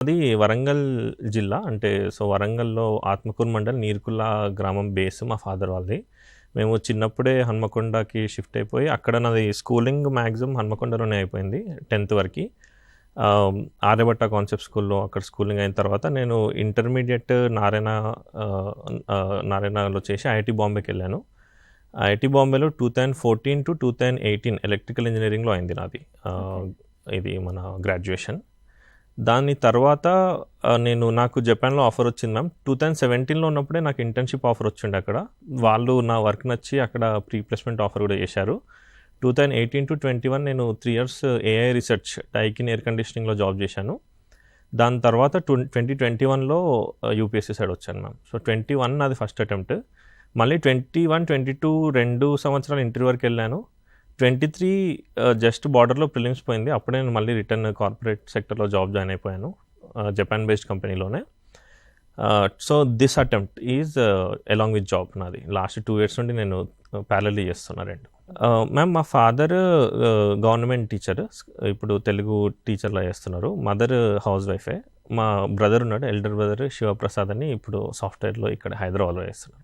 అది వరంగల్ జిల్లా. అంటే వరంగల్‌లో ఆత్మకూరు మండల్ నీర్కుల గ్రామం బేస్ మా ఫాదర్ వాళ్ళది. మేము చిన్నప్పుడే హన్మకొండకి షిఫ్ట్ అయిపోయి అక్కడ నాది స్కూలింగ్ మ్యాక్సిమం హన్మకొండలోనే అయిపోయింది 10th వరకి. ఆర్యభట్ట కాన్సెప్ట్ స్కూల్‌లో అక్కడ స్కూలింగ్ అయిన తర్వాత నేను ఇంటర్మీడియేట్ నారాయణలో చేసి ఐఐటీ బాంబేకెళ్ళాను. ఐఐటీ బాంబేలో 2014-2018 ఎలక్ట్రికల్ ఇంజినీరింగ్‌లో అయింది నాది. ఇది మన గ్రాడ్యుయేషన్. దాని తర్వాత నాకు జపాన్‌లో ఆఫర్ వచ్చింది మ్యామ్. 2017లో ఉన్నప్పుడే నాకు ఇంటర్న్‌షిప్ ఆఫర్ వచ్చిండే అక్కడ. వాళ్ళు నా వర్క్ నచ్చి అక్కడ ప్రీ ప్లేస్‌మెంట్ ఆఫర్ కూడా చేశారు. 2018-21 నేను 3 years AI research Daikin air కండిషనింగ్‌లో జాబ్ చేశాను. దాని తర్వాత 2021లో యూపీఎస్సీ సైడ్ వచ్చాను మ్యామ్. 21 నాది ఫస్ట్ అటెంప్ట్. మళ్ళీ 21, 22 2 సంవత్సరాలు ఇంటర్వ్యూ వరకు వెళ్ళాను. 23 జస్ట్ బార్డర్లో ప్రిలిమ్స్ పోయింది. అప్పుడే నేను మళ్ళీ రిటర్న్ కార్పొరేట్ సెక్టర్లో జాబ్ జాయిన్ అయిపోయాను జపాన్ బేస్డ్ కంపెనీలోనే. This attempt is along with job నాది. లాస్ట్ 2 years నుండి నేను ప్యారలీ చేస్తున్నా రెండు. మ్యామ్ మా ఫాదర్ గవర్నమెంట్ టీచర్, ఇప్పుడు తెలుగు టీచర్లా చేస్తున్నారు. మదర్ హౌస్ వైఫే. మా బ్రదర్ ఉన్నాడు, ఎల్డర్ బ్రదర్ శివప్రసాద్ అని, ఇప్పుడు సాఫ్ట్వేర్లో ఇక్కడ హైదరాబాద్లో చేస్తున్నారు.